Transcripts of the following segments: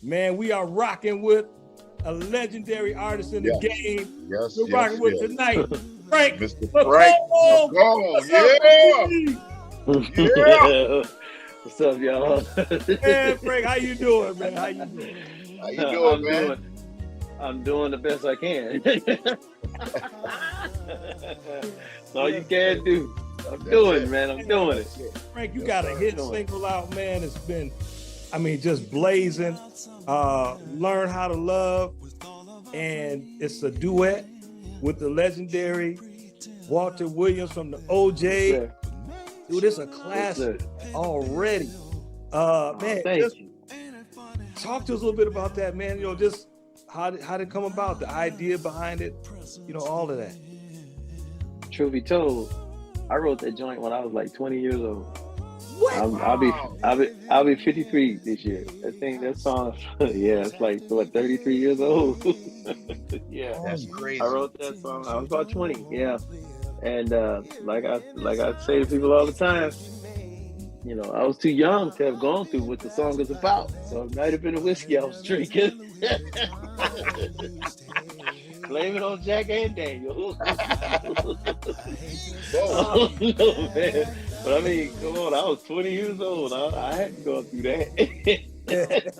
Man, we are rocking with a legendary artist in the game. Yes, We're yes, rocking with yes. tonight, Frank Mr. Frank McComb. McComb. What's up, Yeah. baby? Yeah. What's up, y'all? Man, Frank, how you doing, man? How you doing? How you doing, I'm man? I'm doing the best I can. That's all you can do. I'm doing it, man. I'm doing it. Frank, you got a hit single out, man. It's been, just blazing. Learn How to Love. And it's a duet with the legendary Walter Williams from the Ojays. Dude, it's a classic already. Man, Thank you. talk to us a little bit about that, man. Just how did it come about, the idea behind it, all of that. Truth be told, I wrote that joint when I was like 20 years old. What? I'll be 53 this year. That song, yeah, it's like what, 33 years old. Yeah, That's crazy. I wrote that song. I was about 20. Yeah, and like I say to people all the time, I was too young to have gone through what the song is about. So it might have been a whiskey I was drinking. Blame it on Jack and Daniel. Oh, no, man. But I mean, come on, I was 20 years old. I hadn't gone through that.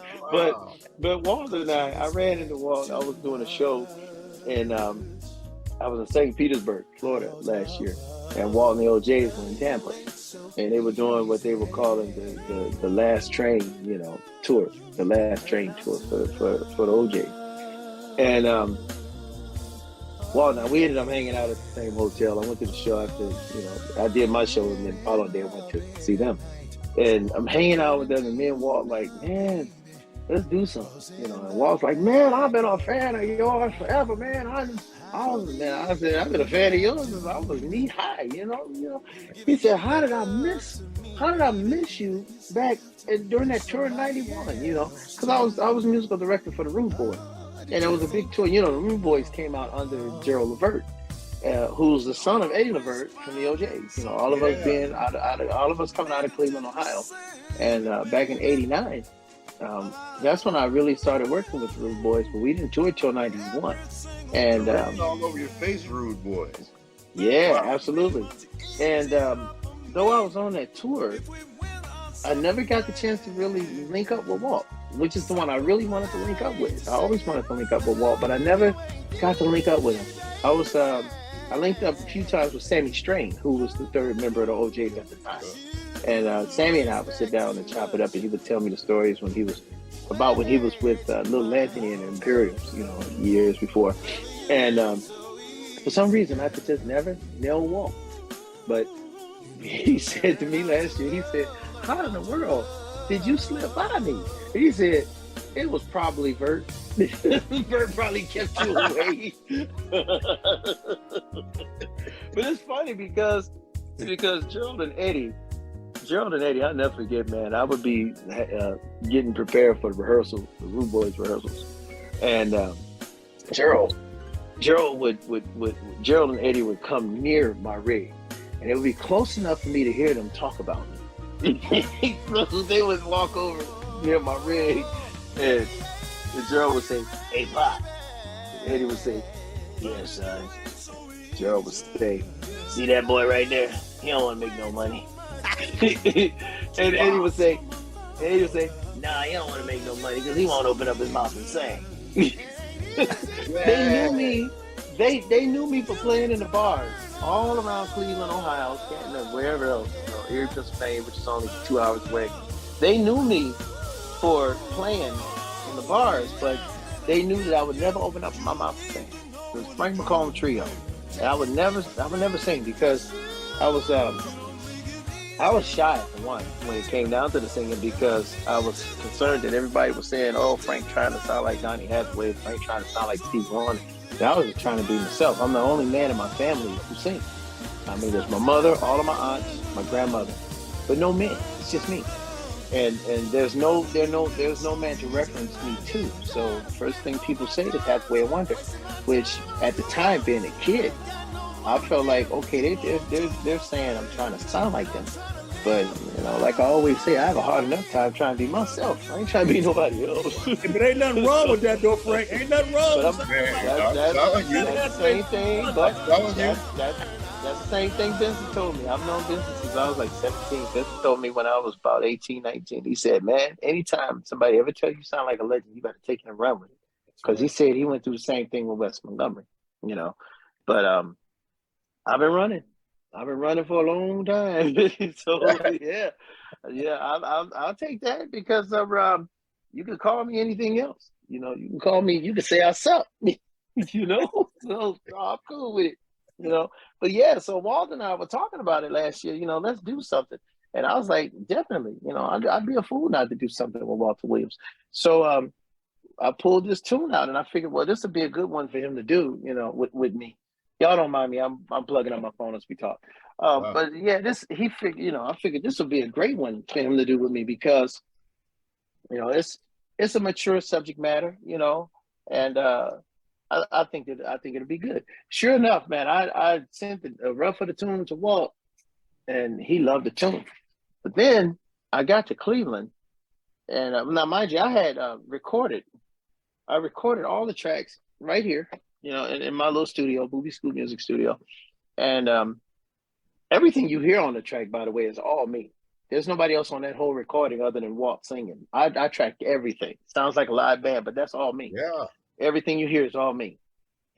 But Walter and I ran into Walt. I was doing a show, and I was in St. Petersburg, Florida last year. And Walt and the Ojays were in Tampa. And they were doing what they were calling the last train, tour, the last train tour for the Ojays. And Walt and we ended up hanging out at the same hotel. I went to the show after, I did my show, and then the following day I went to see them. And I'm hanging out with them, and me and Walt like, man, let's do something, And Walt's like, man, I've been a fan of yours forever, man. I said, I've been a fan of yours since I was knee high, He said, how did I miss you back during that tour in '91, Because I was musical director for the Rude Boys. And it was a big tour. The Rude Boys came out under Gerald Levert, who's the son of Eddie Levert from the Ojays. All of us being all of us coming out of Cleveland, Ohio. And back in '89, that's when I really started working with the Rude Boys, but we didn't tour till '91. And all over your face, Rude Boys. Yeah, wow. Absolutely. And though I was on that tour, I never got the chance to really link up with Walt, which is the one I really wanted to link up with. I always wanted to link up with Walt, but I never got to link up with him. I linked up a few times with Sammy Strain, who was the third member of the Ojays at the time. And Sammy and I would sit down and chop it up, and he would tell me the stories when he was with Little Anthony and the Imperials, years before. And for some reason, I could just never nail Walt. But he said to me last year, he said, how in the world did you slip by me? He said, it was probably Vert. Vert probably kept you away. But it's funny because Gerald and Eddie, I'll never forget, man. I would be getting prepared for the rehearsal, the Rude Boys rehearsals. And Gerald and Eddie would come near my rig. And it would be close enough for me to hear them talk about me. So they would walk over near my rig, and Gerald would say, hey, Pop. And Eddie would say, yeah, son. Gerald would say, see that boy right there? He don't want to make no money. And Eddie would say, nah, he don't want to make no money because he won't open up his mouth and sing. They knew me. They knew me for playing in the bars all around Cleveland, Ohio, Canton, wherever else, Erie, Pennsylvania, which is only 2 hours away. They knew me for playing in the bars, but they knew that I would never open up my mouth and sing. It was Frank McComb Trio, and I would never sing because I was shy for one when it came down to the singing, because I was concerned that everybody was saying, "Oh, Frank trying to sound like Donny Hathaway, Frank trying to sound like Steve Wonder." And I was just trying to be myself. I'm the only man in my family who sings. I mean, there's my mother, all of my aunts, my grandmother, but no men. It's just me. And there's no man to reference me to. So the first thing people say is Hathaway and Wonder, which at the time, being a kid, I felt like, okay, they're saying I'm trying to sound like them. But like I always say, I have a hard enough time trying to be myself. I ain't trying to be nobody else. But ain't nothing wrong with that though, Frank. Ain't nothing wrong But with Man, that, I'm that, telling you. that's the same thing. I'm But telling you. that's the same thing Vincent told me. I've known Vincent since I was like 17. Vincent told me when I was about 18, 19. He said, man, anytime somebody ever tell you sound like a legend, you better take it and run with it. Because he said he went through the same thing with Wes Montgomery. But I've been running. I've been running for a long time. So yeah, I'll take that because you can call me anything else. You can call me. You can say I suck. So I'm cool with it. But yeah, so Walter and I were talking about it last year. Let's do something, and I was like, definitely. I'd be a fool not to do something with Walter Williams. So I pulled this tune out, and I figured, well, this would be a good one for him to do. With me. Y'all don't mind me. I'm plugging up my phone as we talk. Wow. But yeah, he figured. I figured this would be a great one for him to do with me because, it's a mature subject matter. And I think it'll be good. Sure enough, man, I sent a rough of the tune to Walt, and he loved the tune. But then I got to Cleveland, and now mind you, I had recorded all the tracks right here, in my little studio, Booby Scoop Music Studio. And everything you hear on the track, by the way, is all me. There's nobody else on that whole recording other than Walt singing. I tracked everything. Sounds like a live band, but that's all me. Yeah. Everything you hear is all me.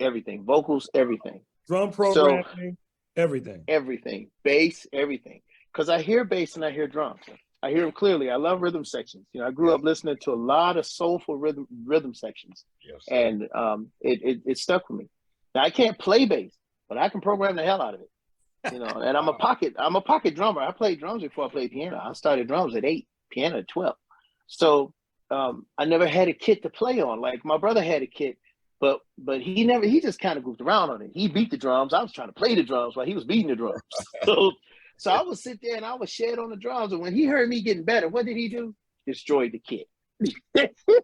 Everything. Vocals, everything. Drum programming, everything. Everything. Bass, everything. Because I hear bass and I hear drums. I hear them clearly. I love rhythm sections. I grew up listening to a lot of soulful rhythm sections. Yes, and it stuck with me. Now I can't play bass, but I can program the hell out of it. And I'm a pocket drummer. I played drums before I played piano. I started drums at 8, piano at 12. So I never had a kit to play on. Like my brother had a kit, but he just kind of goofed around on it. He beat the drums. I was trying to play the drums while he was beating the drums. So I would sit there and I would shed on the drums. And when he heard me getting better, what did he do? Destroyed the kit.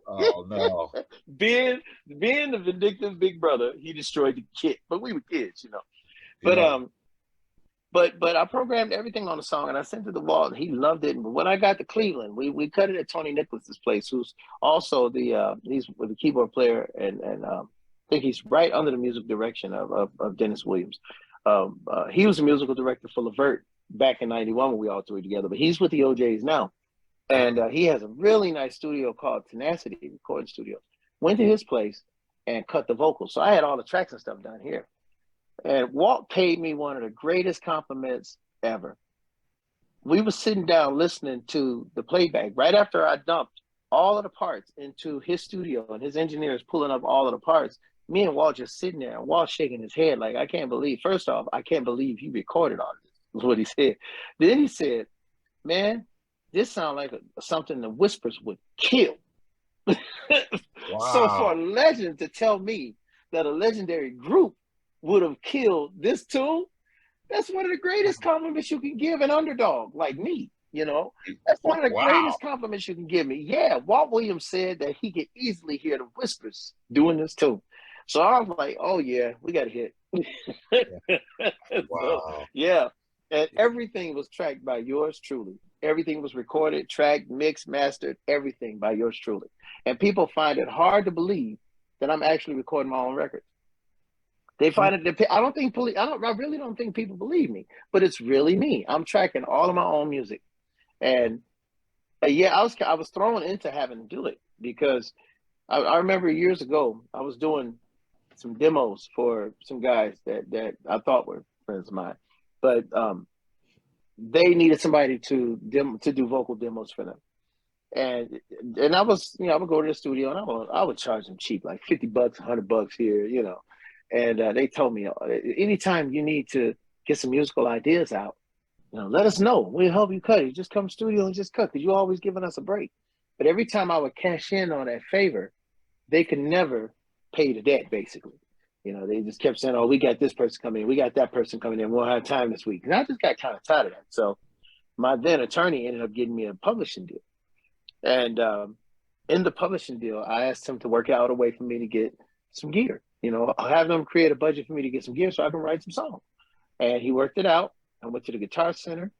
Oh no. Being the vindictive big brother, he destroyed the kit. But we were kids, Yeah. But I programmed everything on the song and I sent it to Walt and he loved it. But when I got to Cleveland, we cut it at Tony Nicholas's place, who's also he's the keyboard player and I think he's right under the music direction of Dennis Williams. He was the musical director for Levert back in '91 when we all toured together, but he's with the Ojays now. And he has a really nice studio called Tenacity Recording Studio. Went to his place and cut the vocals. So I had all the tracks and stuff done here. And Walt paid me one of the greatest compliments ever. We were sitting down listening to the playback right after I dumped all of the parts into his studio and his engineers pulling up all of the parts. Me and Walt just sitting there and Walt shaking his head like, I can't believe, first off, I can't believe you recorded all this, was what he said. Then he said, man, this sounds like something the Whispers would kill. Wow. So for a legend to tell me that a legendary group would have killed this tune, that's one of the greatest compliments you can give an underdog like me. That's one of the greatest compliments you can give me. Yeah, Walt Williams said that he could easily hear the Whispers doing this tune. So I was like, oh yeah, we got a hit. Wow. So, yeah. And everything was tracked by yours truly. Everything was recorded, tracked, mixed, mastered, everything by yours truly. And people find it hard to believe that I'm actually recording my own records. They find it. I really don't think people believe me, but it's really me. I'm tracking all of my own music, and yeah, I was thrown into having to do it because I remember years ago I was doing some demos for some guys that I thought were friends of mine, but they needed somebody to do vocal demos for them. And I was, I would go to the studio and I would charge them cheap, like $50, $100 here, And they told me, anytime you need to get some musical ideas out, let us know. We'll help you cut it. Just come to the studio and just cut, because you're always giving us a break. But every time I would cash in on that favor, they could never pay the debt, basically. They just kept saying, oh, we got this person coming in. We got that person coming in. We'll have time this week. And I just got kind of tired of that. So my then attorney ended up getting me a publishing deal. And in the publishing deal, I asked him to work out a way for me to get some gear. I'll have them create a budget for me to get some gear so I can write some songs. And he worked it out. I went to the Guitar Center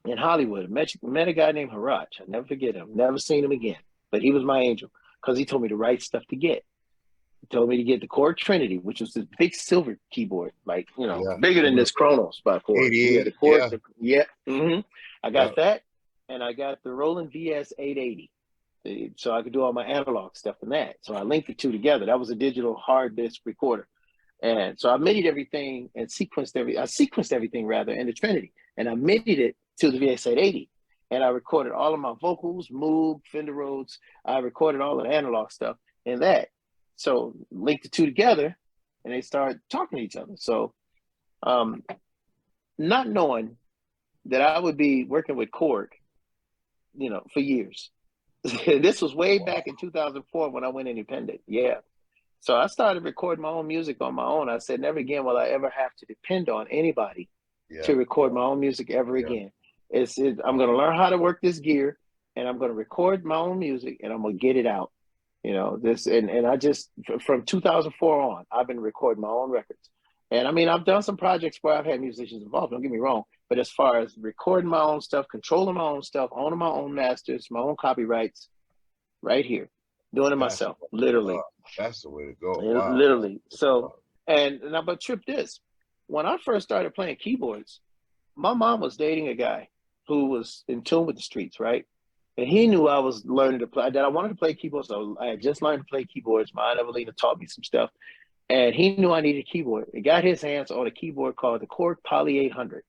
in Hollywood. Met a guy named Haraj. I never forget him. Never seen him again. But he was my angel because he told me the right stuff to get. He told me to get the Korg Trinity, which was this big silver keyboard, like, bigger than this Kronos by Korg. Yeah, the Korg. I got that, and I got the Roland VS 880. So I could do all my analog stuff in that. So I linked the two together. That was a digital hard disk recorder. And so I MIDI'd everything and sequenced everything rather in the Trinity. And I MIDI'd it to the VS 880. And I recorded all of my vocals, Moog, Fender Rhodes. I recorded all of the analog stuff in that. So linked the two together and they started talking to each other. So not knowing that I would be working with Korg, for years. This was way back in 2004 when I went independent. Yeah. So I started recording my own music on my own. I said, never again will I ever have to depend on anybody to record my own music ever again. I'm going to learn how to work this gear, and I'm going to record my own music, and I'm going to get it out. And I just, from 2004 on, I've been recording my own records. And I mean, I've done some projects where I've had musicians involved, don't get me wrong. But as far as recording my own stuff, controlling my own stuff, owning my own masters, my own copyrights, right here, doing it myself, literally. That's the way to go. Wow. Literally. So, but trip this, when I first started playing keyboards, my mom was dating a guy who was in tune with the streets, right? And he knew I was learning to play, that I wanted to play keyboards. So I had just learned to play keyboards. My Aunt Evelina taught me some stuff. And he knew I needed a keyboard. He got his hands on a keyboard called the Korg Poly 800.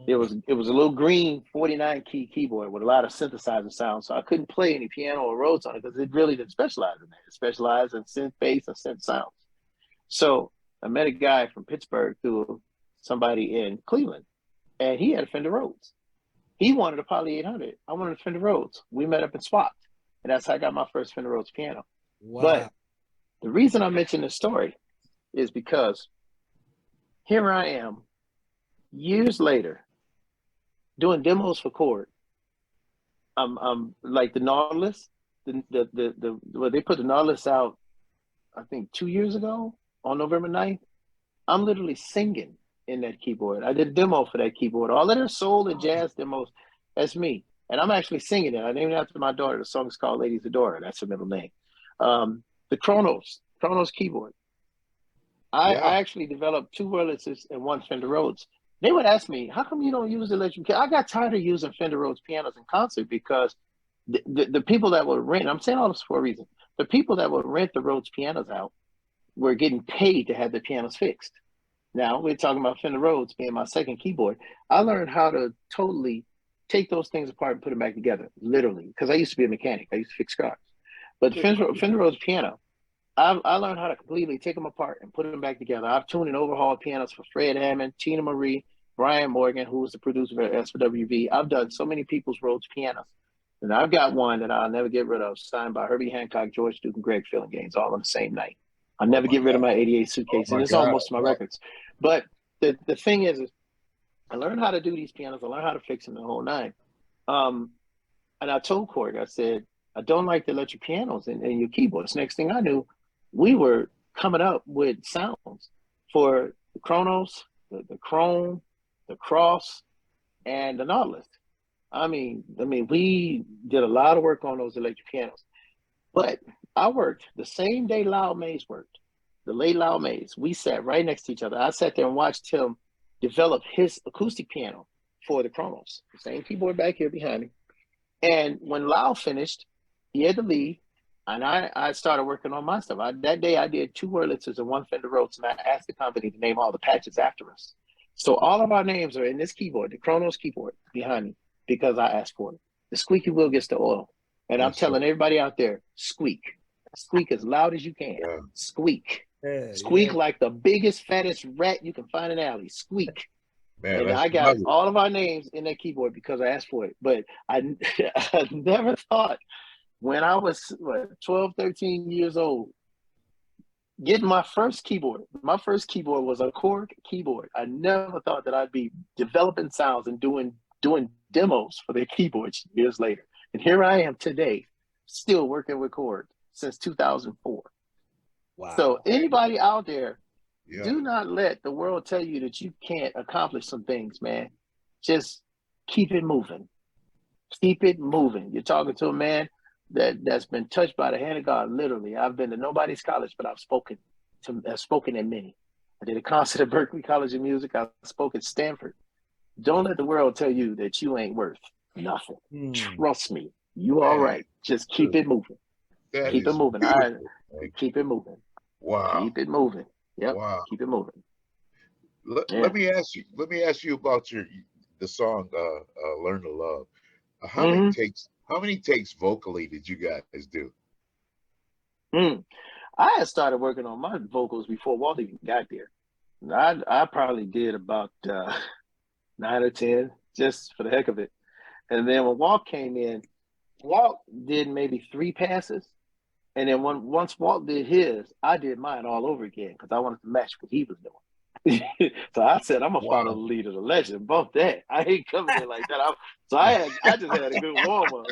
It was a little green 49 key keyboard with a lot of synthesizer sounds. So I couldn't play any piano or Rhodes on it because it really didn't specialize in that. It specialized in synth bass and synth sounds. So I met a guy from Pittsburgh through somebody in Cleveland, and he had a Fender Rhodes. He wanted a Poly 800. I wanted a Fender Rhodes. We met up and swapped, and that's how I got my first Fender Rhodes piano. Wow. But the reason I mention this story is because here I am, years later, doing demos for Korg. I'm like the Nautilus, where they put the Nautilus out, I think 2 years ago on November 9th. I'm literally singing in that keyboard. I did a demo for that keyboard. All of their soul and jazz demos, that's me. And I'm actually singing it. I named it after my daughter. The song is called Ladies Adore. That's her middle name. The Kronos keyboard. I actually developed 2 Wurlitzers and 1 Fender Rhodes. They would ask me, how come you don't use electric piano? I got tired of using Fender Rhodes pianos in concert because the people that would rent, I'm saying all this for a reason, the people that would rent the Rhodes pianos out were getting paid to have the pianos fixed. Now, we're talking about Fender Rhodes being my second keyboard. I learned how to totally take those things apart and put them back together, literally, because I used to be a mechanic. I used to fix cars. But Fender Rhodes piano, I learned how to completely take them apart and put them back together. I've tuned and overhauled pianos for Fred Hammond, Tina Marie, Brian Morgan, who was the producer at S4WV. I've done so many people's Rhodes pianos. And I've got one that I'll never get rid of, signed by Herbie Hancock, George Duke, and Greg Fillinganes, all on the same night. I'll never get rid of my 88 suitcase, and it's almost my records. But the thing is I learned how to do these pianos. I learned how to fix them the whole nine. And I told Korg, I said, I don't like the electric pianos in your keyboards. Next thing I knew, we were coming up with sounds for the Kronos, the Chrome, the Cross, and the Nautilus. I mean, we did a lot of work on those electric pianos. But I worked the same day Lyle Mays worked, the late Lyle Mays. We sat right next to each other. I sat there and watched him develop his acoustic piano for the Kronos, the same keyboard back here behind me. And when Lyle finished, he had to leave, and I started working on my stuff. That day I did 2 Wurlitzers and 1 Fender Rhodes, and I asked the company to name all the patches after us. So all of our names are in this keyboard, the Kronos keyboard behind me, because I asked for it. The squeaky wheel gets the oil. And I'm telling everybody out there, squeak. Squeak as loud as you can. Yeah. Squeak. Squeak like the biggest, fattest rat you can find in the alley. Squeak. Man, and I got all of our names in that keyboard because I asked for it. But I never thought when I was 12, 13 years old, getting my first keyboard was a Korg keyboard. I never thought that I'd be developing sounds and doing demos for their keyboards years later. And here I am today, still working with Korg since 2004. Wow. So anybody out there, do not let the world tell you that you can't accomplish some things, man. Just keep it moving. Keep it moving. You're talking to a man that's been touched by the hand of God, literally. I've been to nobody's college, but I've spoken at many. I did a concert at Berklee College of Music. I spoke at Stanford. Don't let the world tell you that you ain't worth nothing. Trust me, you all right. Just keep it moving. Keep it moving. All right. Keep it moving. Wow. Keep it moving. Yep. Wow. Keep it moving. Let me ask you about the song "Learn to Love." How many takes vocally did you guys do? I had started working on my vocals before Walt even got there. I probably did about 9 or 10 just for the heck of it. And then when Walt came in, Walt did maybe 3 passes. And then once Walt did his, I did mine all over again because I wanted to match what he was doing. So I said, I'm going to follow the lead of the legend. Bump that. I ain't coming in like that. I just had a good warm-up.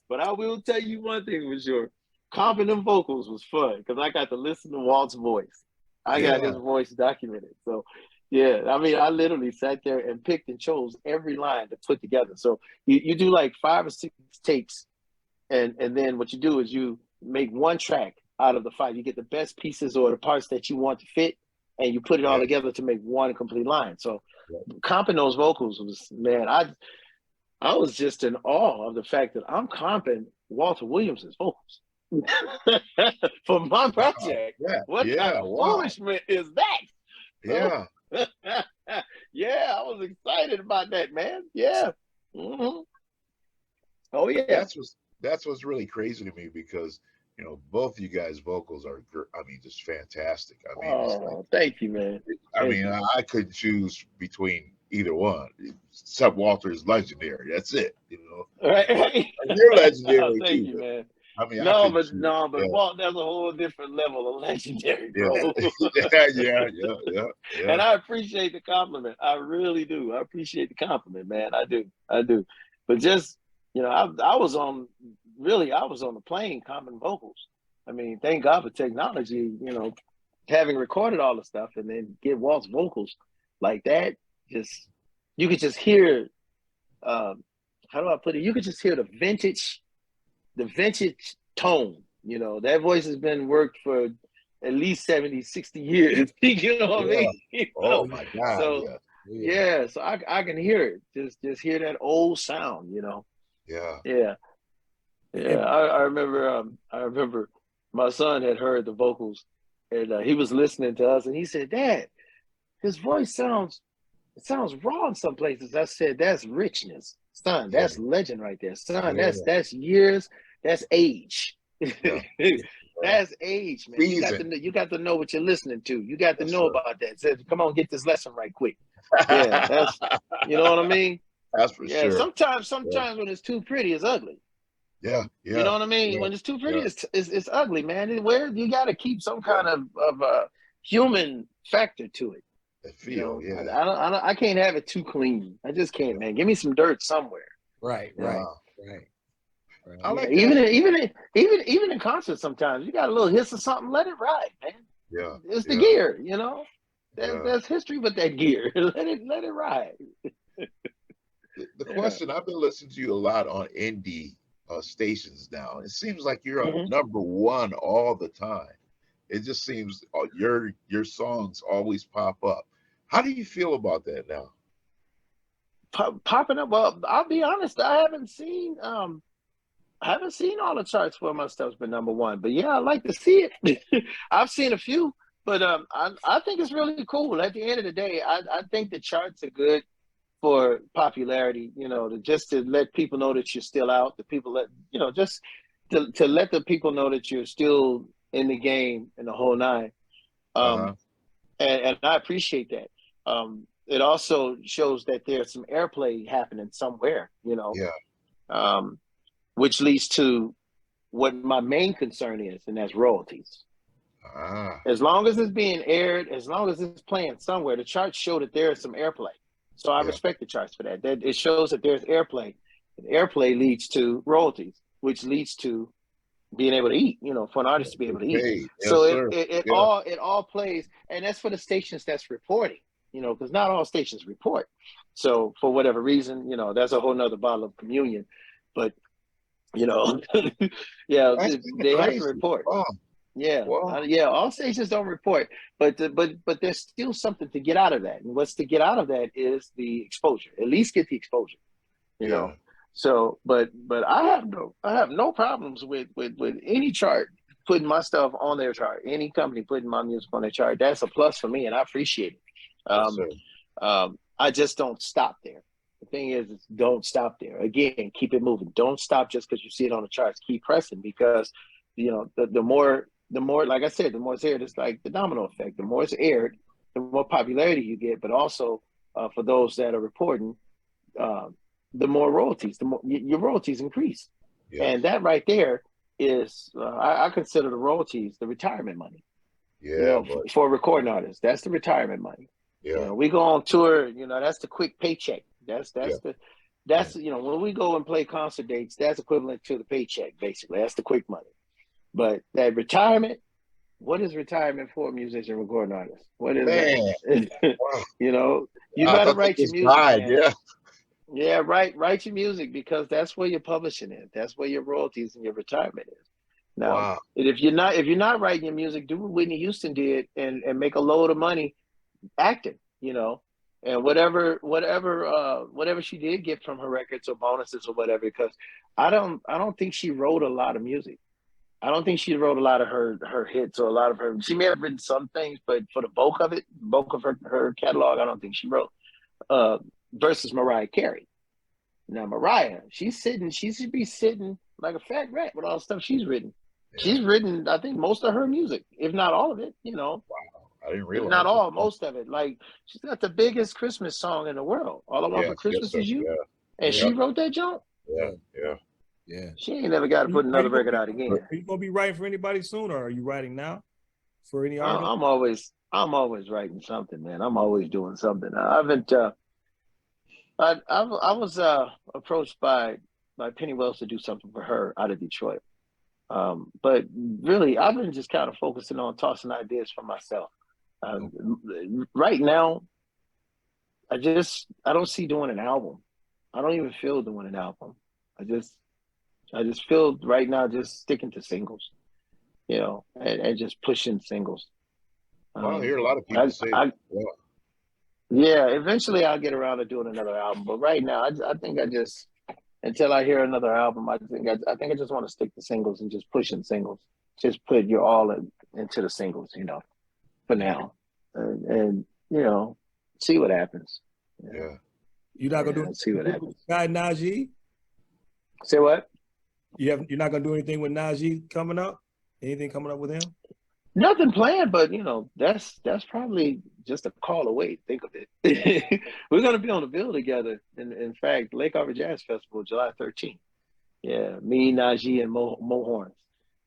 But I will tell you one thing for sure. Comping them vocals was fun because I got to listen to Walt's voice. I got his voice documented. So, yeah, I mean, I literally sat there and picked and chose every line to put together. So you do like 5 or 6 takes, and then what you do is you make one track out of the 5. You get the best pieces or the parts that you want to fit, and you put it all together to make one complete line. So comping those vocals was, man, I was just in awe of the fact that I'm comping Walter Williams' vocals. For my project. What kind of foolishness is that? Yeah. Yeah, I was excited about that, man. Yeah. Oh yeah. That's what's really crazy to me because both of you guys' vocals are, just fantastic. I mean, it's like, thank you, man. I couldn't choose between either one. Except Walter is legendary. That's it. Right. You're legendary too. Thank you, man. I mean, but Walt, there's a whole different level of legendary, bro. Yeah. And I appreciate the compliment. I really do. I appreciate the compliment, man. I do. But just, I was on the plane comping vocals. I mean, thank God for technology, having recorded all the stuff and then get Walt's vocals like that. You could just hear, how do I put it? You could just hear the vintage tone. That voice has been worked for at least 70, 60 years. You know what I mean? Oh my God. So so I can hear it. Just hear that old sound, Yeah. I remember my son had heard the vocals and he was listening to us and he said, "Dad, his voice sounds raw in some places." I said, "That's richness, son. That's legend right there, son. That's years. That's age. That's age, man. You got to know what you're listening to. You got to know about that. Said, come on, get this lesson right quick." Yeah, that's you know what I mean. That's for sure. Sometimes when it's too pretty, it's ugly. Yeah. You know what I mean? When it's too pretty, it's ugly, man. Where you got to keep some kind of human factor to it. I can't have it too clean. I just can't, man. Give me some dirt somewhere. Right. I like even in concerts, sometimes you got a little hiss or something. Let it ride, man. Yeah, it's the gear, That's history with that gear. let it ride. The question, I've been listening to you a lot on indie stations now. It seems like you're on number 1 all the time. It just seems your songs always pop up. How do you feel about that now? Popping up. Well, I'll be honest. I haven't seen all the charts where my stuff's been number 1. But yeah, I like to see it. I've seen a few, but I think it's really cool. At the end of the day, I think the charts are good for popularity, just to let people know that you're still out, the people just to let the people know that you're still in the game and the whole nine. And I appreciate that. It also shows that there's some airplay happening somewhere, which leads to what my main concern is, and that's royalties. As long as it's being aired, as long as it's playing somewhere, the charts show that there is some airplay. So I respect the charts for that. That it shows that there's airplay. And airplay leads to royalties, which leads to being able to eat, for an artist to be able to eat. Yes, so sir. it all plays, and that's for the stations that's reporting. because not all stations report. So for whatever reason, that's a whole nother bottle of communion. But yeah, That's they have to crazy. report. Wow. Yeah, Wow. yeah. All stations don't report, but there's still something to get out of that. And what's to get out of that is the exposure. At least get the exposure. Yeah. So, but I have no problems with any chart putting my stuff on their chart. Any company putting my music on their chart, that's a plus for me, and I appreciate it. Yes, sir. I just don't stop there. The thing is don't stop there. Again, keep it moving. Don't stop just because you see it on the charts. Keep pressing, because the more, like I said, the more it's aired, it's like the domino effect. The more it's aired, the more popularity you get. But also for those that are reporting, the more royalties, the more your royalties increase. Yes. And that right there is, I consider the royalties the retirement money. Yeah. For a recording artist, that's the retirement money. Yeah. We go on tour, that's the quick paycheck. That's when we go and play concert dates, that's equivalent to the paycheck, basically. That's the quick money. But that retirement, what is retirement for a musician, recording artist? What is that? Wow. You got to write your music, man. Yeah. Yeah, write your music, because that's where your publishing is. That's where your royalties and your retirement is. Now, if you're not writing your music, do what Whitney Houston did and make a load of money acting, and whatever she did get from her records or bonuses or whatever. Because I don't think she wrote a lot of music. I don't think she wrote a lot of her hits or a lot of her. She may have written some things, but for the bulk of her catalog, I don't think she wrote. Versus Mariah Carey. Now Mariah, she should be sitting like a fat rat with all the stuff she's written. Yeah. She's written, I think, most of her music, if not all of it. Wow, I didn't realize. Not all, most of it. Like, she's got the biggest Christmas song in the world. All I Want for Christmas Is You. Yeah. And she wrote that junk. Yeah. She ain't never got to put another record out again. Are you gonna be writing for anybody soon, or are you writing now for any artist? I'm always writing something, man. I'm always doing something. I haven't. I was approached by Penny Wells to do something for her out of Detroit. But really, I've been just kind of focusing on tossing ideas for myself. Right now, I don't see doing an album. I don't even feel doing an album. I just feel right now just sticking to singles, and just pushing singles. Well, I hear a lot of people say that. Yeah, eventually I'll get around to doing another album. But right now, I think until I hear another album, I think I just want to stick to singles and just pushing singles. Just put your all into the singles, for now, and see what happens. Yeah, you're not gonna see what happens. Guy Najee. Say what? You're not gonna do anything with Najee coming up? Anything coming up with him? Nothing planned, but that's probably just a call away. Think of it. We're gonna be on the bill together. In fact, Lake Harbor Jazz Festival, July 13th. Yeah, me, Najee, and Mo Horns.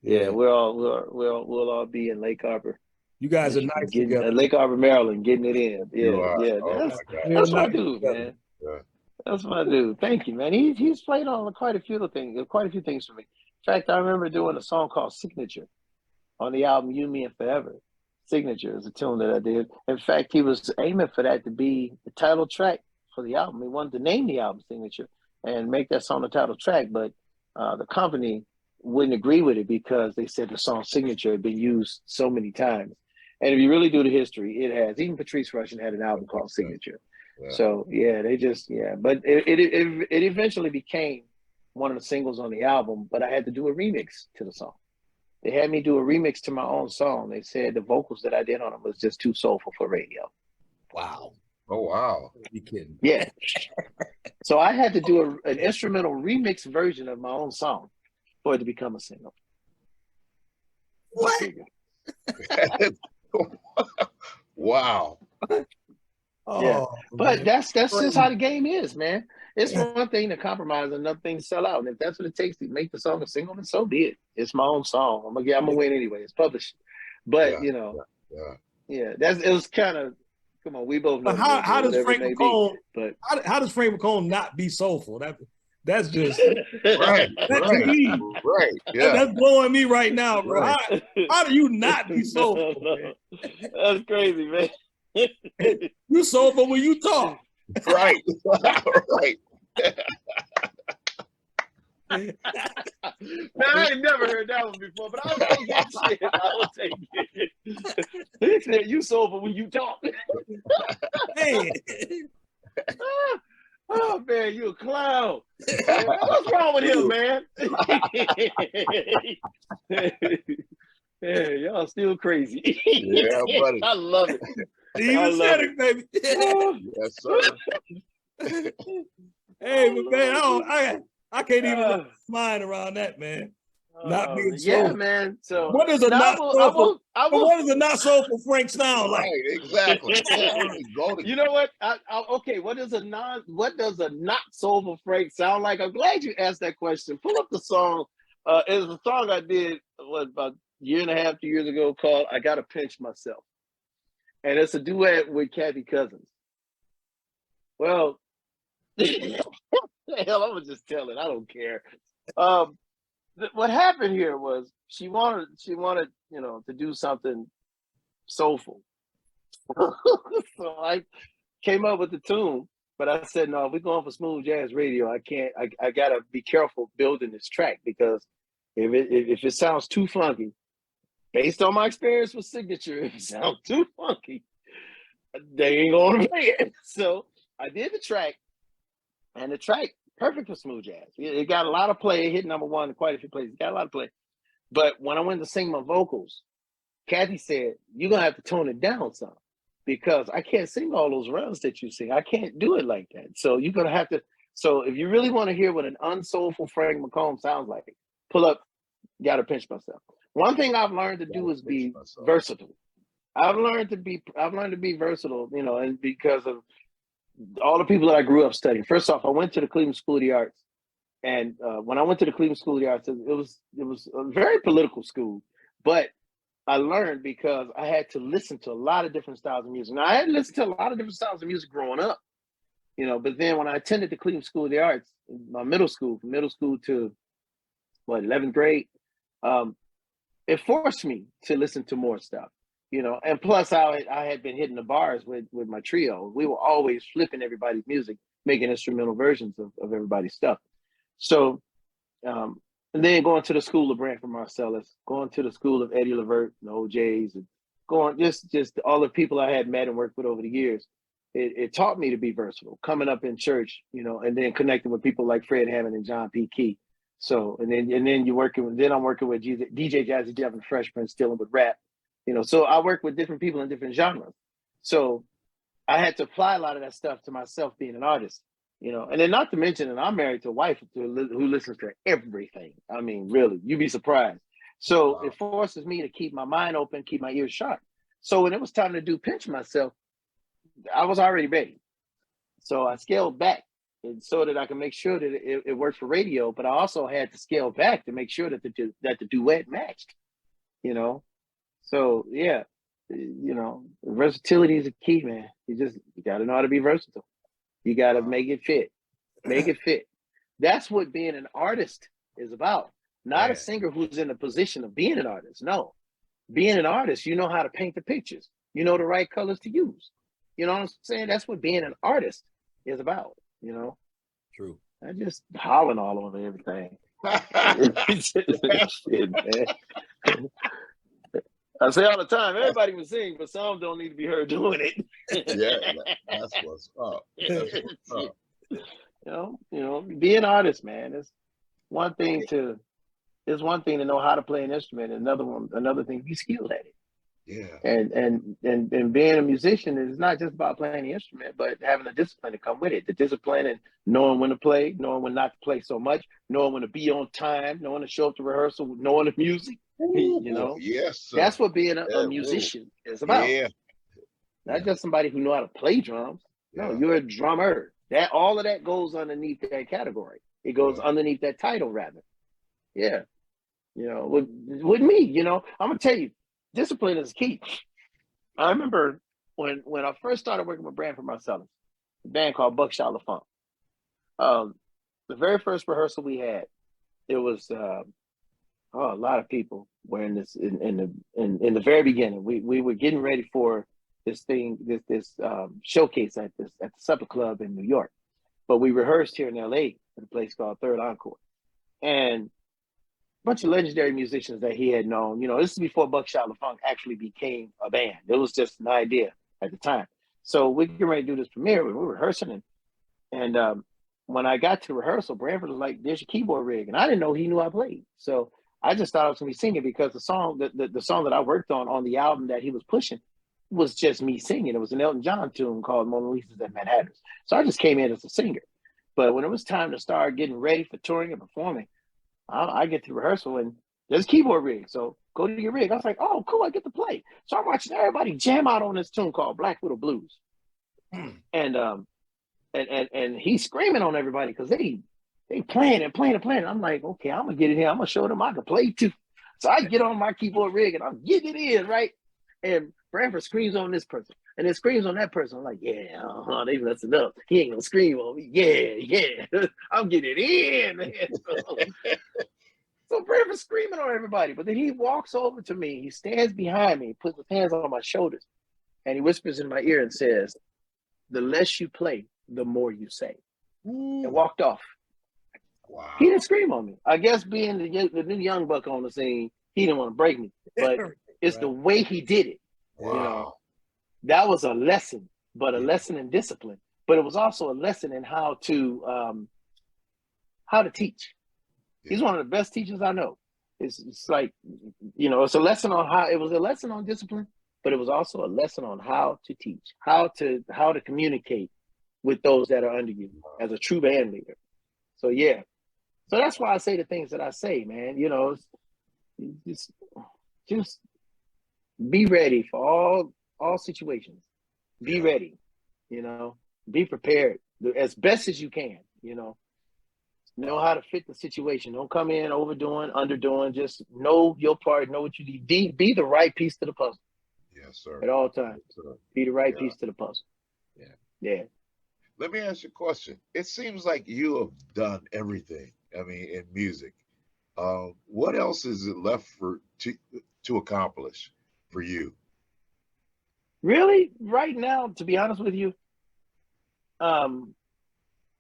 Yeah, we'll all be in Lake Harbor. You guys are nice together. Lake Harbor, Maryland, getting it in. Yeah. That's my dude, man. Yeah. That's my dude. Thank you, man. He's played on quite a few things for me. In fact, I remember doing a song called Signature on the album You, Me, and Forever. Signature is a tune that I did. In fact, he was aiming for that to be the title track for the album. He wanted to name the album Signature and make that song the title track, but the company wouldn't agree with it because they said the song Signature had been used so many times. And if you really do the history, it has. Even Patrice Rushen had an album called Signature. Yeah. So, but it eventually became one of the singles on the album, but I had to do a remix to the song. They had me do a remix to my own song. They said the vocals that I did on it was just too soulful for radio. Wow. Oh, wow. You kidding? Yeah. So I had to do an instrumental remix version of my own song for it to become a single. What? Wow. Yeah, but that's just how the game is, man. It's one thing to compromise, another thing to sell out. And if that's what it takes to make the song a single, then so be it. It's my own song. I'm gonna win anyway. It's published. But it was kind of, come on, we both know. How does Frank McComb? But how does Frank McComb not be soulful? That's just right. Yeah, that's blowing me right now, bro. How do you not be soulful? That's crazy, man. You sober when you talk. Right. Right. Man, I ain't never heard that one before, but I'll take it. Shit, I'll take it. He said, "You sober when you talk." Hey. Oh man, you a clown. Man, what's wrong with him, man? Yeah, y'all still crazy. Yeah, buddy. I love it. Even said it, baby. Yes, sir. Hey, but man, I can't even wrap my mind around that, man. Not being yeah, sober. man. So What is a not sober? I will. What does a not sober Frank sound like? Right, exactly. You know what? Okay. What does a not sober Frank sound like? I'm glad you asked that question. Pull up the song. It's a song I did about a year and a half, 2 years ago called "I Gotta Pinch Myself," and it's a duet with Kathy Cousins. Well, hell, I'm gonna just tell it. I don't care. What happened here was she wanted, to do something soulful. So I came up with the tune, but I said, no, we're going for smooth jazz radio. I gotta be careful building this track because if it sounds too funky, based on my experience with Signature, if it sounds too funky, they ain't gonna play it. So I did the track, and the track perfect for smooth jazz. It got a lot of play. It hit number one in quite a few places. It got a lot of play. But when I went to sing my vocals, Kathy said, "You're gonna have to tone it down some because I can't sing all those runs that you sing. I can't do it like that. So you're gonna have to. So if you really want to hear what an unsoulful Frank McComb sounds like, pull up. Gotta Pinch Myself. One thing I've learned to do is be versatile. I've learned to be versatile, and because of all the people that I grew up studying. First off, I went to the Cleveland School of the Arts, and when I went to the Cleveland School of the Arts, it was a very political school, but I learned because I had to listen to a lot of different styles of music. Now, I had listened to a lot of different styles of music growing up, but then when I attended the Cleveland School of the Arts, my middle school, from middle school to 11th grade, it forced me to listen to more stuff. And plus I had been hitting the bars with my trio. We were always flipping everybody's music, making instrumental versions of everybody's stuff. So, and then going to the school of Branford Marcellus, going to the school of Eddie Levert and the Ojays, and going just all the people I had met and worked with over the years. It taught me to be versatile, coming up in church, and then connecting with people like Fred Hammond and John P. Key. So, and then I'm working with DJ Jazzy Jeff and Fresh Prince, dealing with rap. So I work with different people in different genres. So I had to apply a lot of that stuff to myself being an artist, and then not to mention that I'm married to a wife who listens to everything. I mean, really, you'd be surprised. So It forces me to keep my mind open, keep my ears sharp. So when it was time to do Pinch Myself, I was already ready. So I scaled back so that I can make sure that it worked for radio, but I also had to scale back to make sure that the duet matched, So yeah, versatility is a key, man. You got to know how to be versatile. You got to make it fit. Make it fit. That's what being an artist is about. Not a singer who's in the position of being an artist. No, being an artist, you know how to paint the pictures. You know the right colors to use. You know what I'm saying? That's what being an artist is about. True. I just howling all over everything. Shit, man. I say all the time, everybody can sing, but some don't need to be heard doing it. That's what's up. That's what's up. Be an artist, man. It's one thing to know how to play an instrument, and another thing to be skilled at it. Yeah. And being a musician is not just about playing the instrument, but having the discipline to come with it. The discipline and knowing when to play, knowing when not to play so much, knowing when to be on time, knowing to show up to rehearsal, knowing the music. Yes, sir. That's what being a musician is about. Yeah. Not just somebody who know how to play drums. No, you're a drummer. All of that goes underneath that category. It goes underneath that title, rather. Yeah. With me, I'm gonna tell you, discipline is key. I remember when I first started working with Branford Marcellus, a band called Buckshot LaFont. The very first rehearsal we had, it was a lot of people were in this in the very beginning. We were getting ready for this showcase at the Supper Club in New York, but we rehearsed here in L.A. at a place called Third Encore, and a bunch of legendary musicians that he had known. You know, this is before Buckshot LaFunk actually became a band. It was just an idea at the time. So we get ready to do this premiere. We were rehearsing, and when I got to the rehearsal, Branford was like, "There's your keyboard rig," and I didn't know he knew I played. So I just thought I was going to be singing because the song that I worked on the album that he was pushing was just me singing. It was an Elton John tune called Mona Lisa's and Manhattans. So I just came in as a singer. But when it was time to start getting ready for touring and performing, I get to rehearsal and there's a keyboard rig. So go to your rig. I was like, oh, cool, I get to play. So I'm watching everybody jam out on this tune called Black Widow Blues. And he's screaming on everybody because they playing and playing and playing. I'm like, okay, I'm gonna get in here. I'm gonna show them I can play too. So I get on my keyboard rig and I'm getting it in, right? And Branford screams on this person and then screams on that person. I'm like, yeah, they messing up. He ain't gonna scream on me. Yeah. I'm getting it in, man. So Branford's screaming on everybody. But then he walks over to me. He stands behind me, puts his hands on my shoulders, and he whispers in my ear and says, "The less you play, the more you say." And walked off. Wow. He didn't scream on me. I guess being the new young buck on the scene, he didn't want to break me. But it's the way he did it. Wow. You know, that was a lesson, but a lesson in discipline. But it was also a lesson in how to teach. He's one of the best teachers I know. It's like, you know, it's a lesson on how, it was a lesson on discipline, but it was also a lesson on how to teach, how to communicate with those that are under you as a true band leader. So yeah. So that's why I say the things that I say, man. You know, just be ready for all situations. Be ready, you know, be prepared as best as you can, you know how to fit the situation. Don't come in overdoing, underdoing. Just know your part, know what you need. Be the right piece to the puzzle. Yes, sir. At all times. Yes, sir. Be the right piece to the puzzle. Yeah. Let me ask you a question. It seems like you have done everything. I mean, in music. What else is it left to accomplish for you? Really, right now, to be honest with you, I'm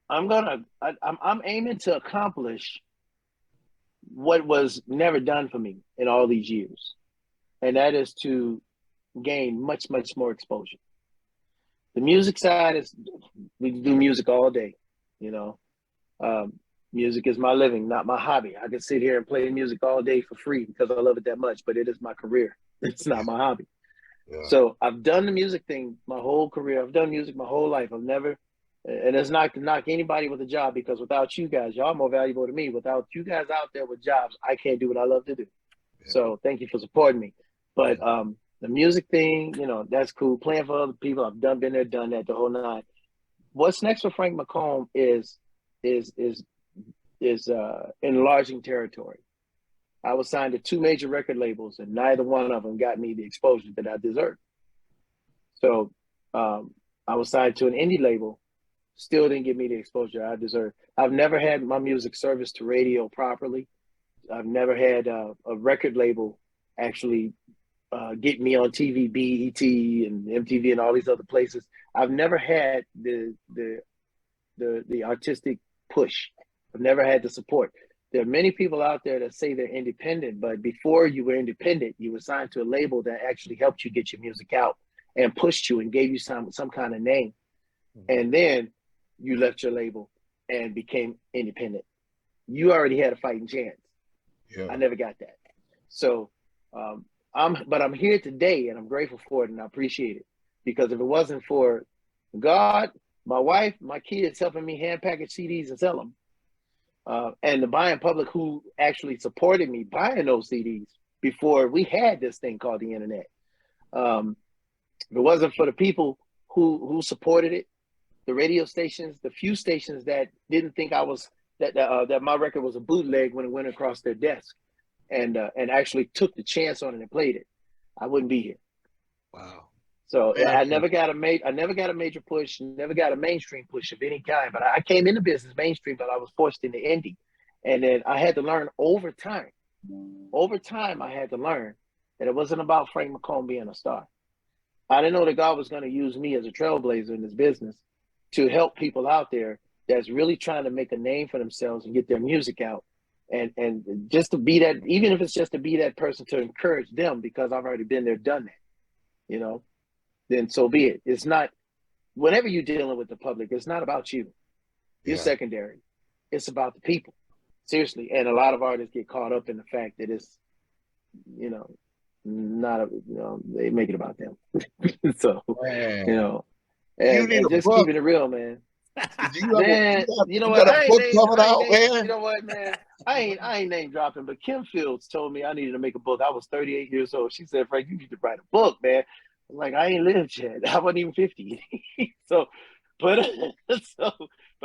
aiming to accomplish what was never done for me in all these years, and that is to gain much, much more exposure. The music side is, we do music all day, you know. Music is my living, not my hobby. I can sit here and play music all day for free because I love it that much, but it is my career. It's not my hobby. Yeah. So I've done the music thing my whole career. I've done music my whole life. I've never, and it's not to knock anybody with a job, because without you guys, y'all are more valuable to me. Without you guys out there with jobs, I can't do what I love to do. Yeah. So thank you for supporting me. But the music thing, you know, that's cool. Playing for other people, I've been there, done that, the whole nine. What's next for Frank McComb is enlarging territory. I was signed to 2 major record labels, and neither one of them got me the exposure that I deserved. So I was signed to an indie label, still didn't give me the exposure I deserved. I've never had my music serviced to radio properly. I've never had a record label actually get me on TV, BET and MTV and all these other places. I've never had the artistic push. I've never had the support. There are many people out there that say they're independent, but before you were independent, you were signed to a label that actually helped you get your music out and pushed you and gave you some kind of name. And then you left your label and became independent. You already had a fighting chance. Yeah. I never got that. So I'm here today, and I'm grateful for it, and I appreciate it, because if it wasn't for God, my wife, my kids helping me hand package CDs and sell them, and the buying public who actually supported me buying those CDs before we had this thing called the internet. If it wasn't for the people who supported it, the radio stations, the few stations that didn't think that my record was a bootleg when it went across their desk, and actually took the chance on it and played it, I wouldn't be here. Wow. So I never got a major push, never got a mainstream push of any kind. But I came into business mainstream, but I was forced into indie. And then I had to learn over time. Over time, I had to learn that it wasn't about Frank McComb being a star. I didn't know that God was going to use me as a trailblazer in this business to help people out there that's really trying to make a name for themselves and get their music out. And just to be that, even if it's just to be that person to encourage them, because I've already been there, done that, you know, then so be it. It's not, whenever you're dealing with the public, it's not about you. You're secondary. It's about the people. Seriously. And a lot of artists get caught up in the fact that it's, you know, not a, you know, they make it about them. So, Man. you know, and just keeping it real, man. Man, you know what? I ain't you know what, man? I ain't name dropping, but Kim Fields told me I needed to make a book. I was 38 years old. She said, Frank, you need to write a book, man. I'm like, I ain't lived yet. I wasn't even 50. But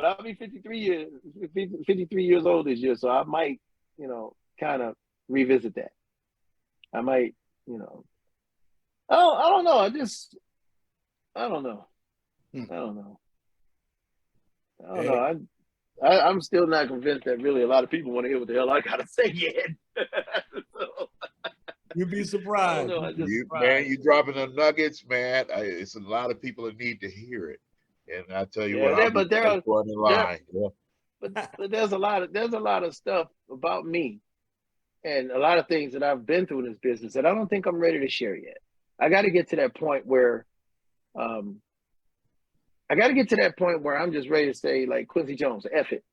I'll be 53 years old this year. So I might, you know, kind of revisit that. I might, you know. I don't know. I don't know. I don't know. I'm still not convinced that really a lot of people want to hear what the hell I gotta say yet. So, you'd be surprised. Man, you dropping the nuggets, man. It's a lot of people that need to hear it. And I tell you what, but there's a lot of stuff about me and a lot of things that I've been through in this business that I don't think I'm ready to share yet. I got to get to that point where I'm just ready to say, like Quincy Jones, F it.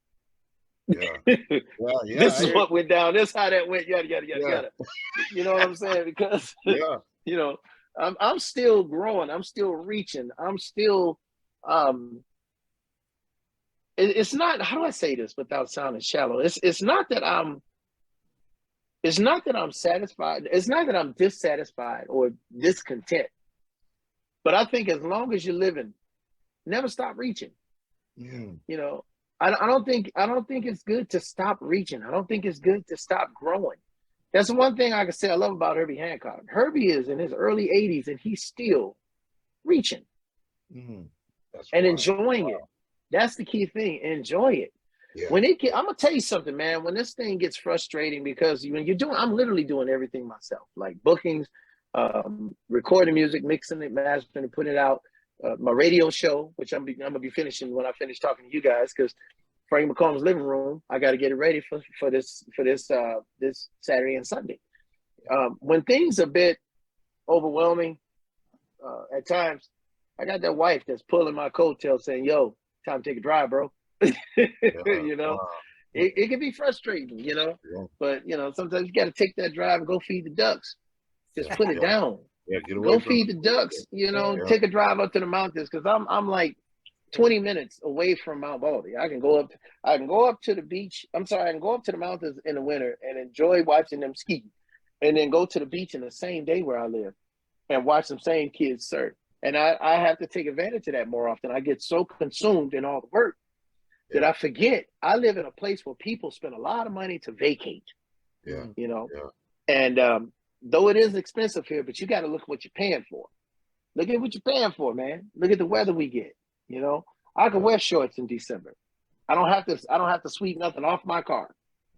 This is what went down. This is how that went. Yada yada yada yada. You know what I'm saying? Because you know, I'm still growing. I'm still reaching. I'm still. It's not. How do I say this without sounding shallow? It's not that I'm. It's not that I'm satisfied. It's not that I'm dissatisfied or discontent. But I think as long as you're living, never stop reaching. You know, I don't think it's good to stop reaching. I don't think it's good to stop growing. That's one thing I can say I love about Herbie Hancock. Herbie is in his early 80s and he's still reaching and enjoying it. That's the key thing. Enjoy it. When I'm gonna tell you something, man. When this thing gets frustrating, because when I'm literally doing everything myself, like bookings, recording music, mixing it, mastering it, putting it out. My radio show, which I'm gonna be finishing when I finish talking to you guys, because Frank McComb's living room, I got to get it ready for this Saturday and Sunday. When things are a bit overwhelming at times, I got that wife that's pulling my coattail saying, "Yo, time to take a drive, bro." You know, it can be frustrating, you know, but you know, sometimes you got to take that drive and go feed the ducks. Just put it down. Go feed the ducks, you know, take a drive up to the mountains, because I'm like 20 minutes away from Mount Baldy. I can go up to the beach. I can go up to the mountains in the winter and enjoy watching them ski, and then go to the beach in the same day where I live and watch them same kids surf. And I have to take advantage of that more often. I get so consumed in all the work that I forget I live in a place where people spend a lot of money to vacate. You know, and though it is expensive here, but you got to look at what you're paying for. Look at what you're paying for, man. Look at the weather we get. You know, I can wear shorts in December. I don't have to sweep nothing off my car.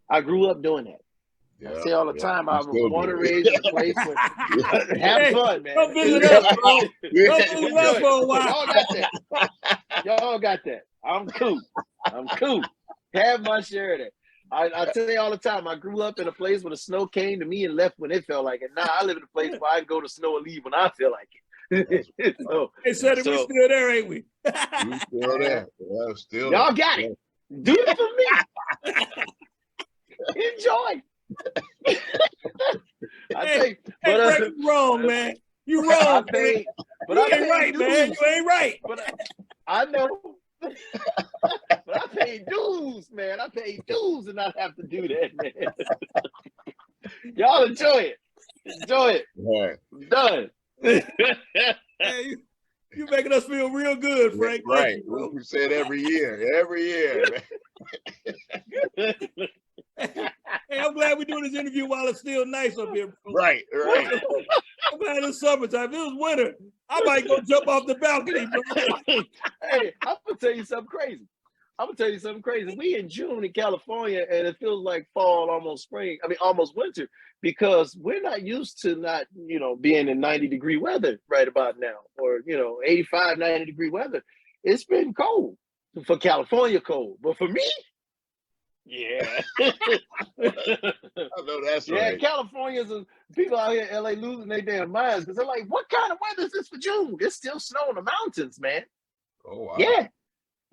I grew up doing that. I say all the time, I was born and raised in a place where have fun, man. Come visit us, bro. Come visit us for a while. Y'all got that. I'm cool. Have my share of that. I tell you all the time, I grew up in a place where the snow came to me and left when it felt like it. Now I live in a place where I can go to snow and leave when I feel like it. They said we still there, ain't we? We still there. Still y'all got it. Do it for me. Enjoy. Frank, you wrong, man. You wrong, man. But you ain't right, man. You ain't right. But I know. But I pay dues, man. I pay dues and not have to do that, man. Y'all enjoy it. Enjoy it. Right. I'm done. Hey, you making us feel real good, Frank. Right. You, we say it every year, man. Hey, I'm glad we're doing this interview while it's still nice up here, bro. Right. I'm glad it's summertime. If it was winter, I might go jump off the balcony, bro. Hey, I'm gonna tell you something crazy. I'm gonna tell you something crazy. We in June in California, and it feels like fall, almost spring. I mean, almost winter, because we're not used to not, being in 90-degree weather right about now, or 85, 90-degree weather. It's been cold for California, cold, but for me, yeah. I know that's Yeah, right. Californians and people out here in LA losing their damn minds because they're like, what kind of weather is this for June? It's still snow in the mountains, man. Oh wow. Yeah.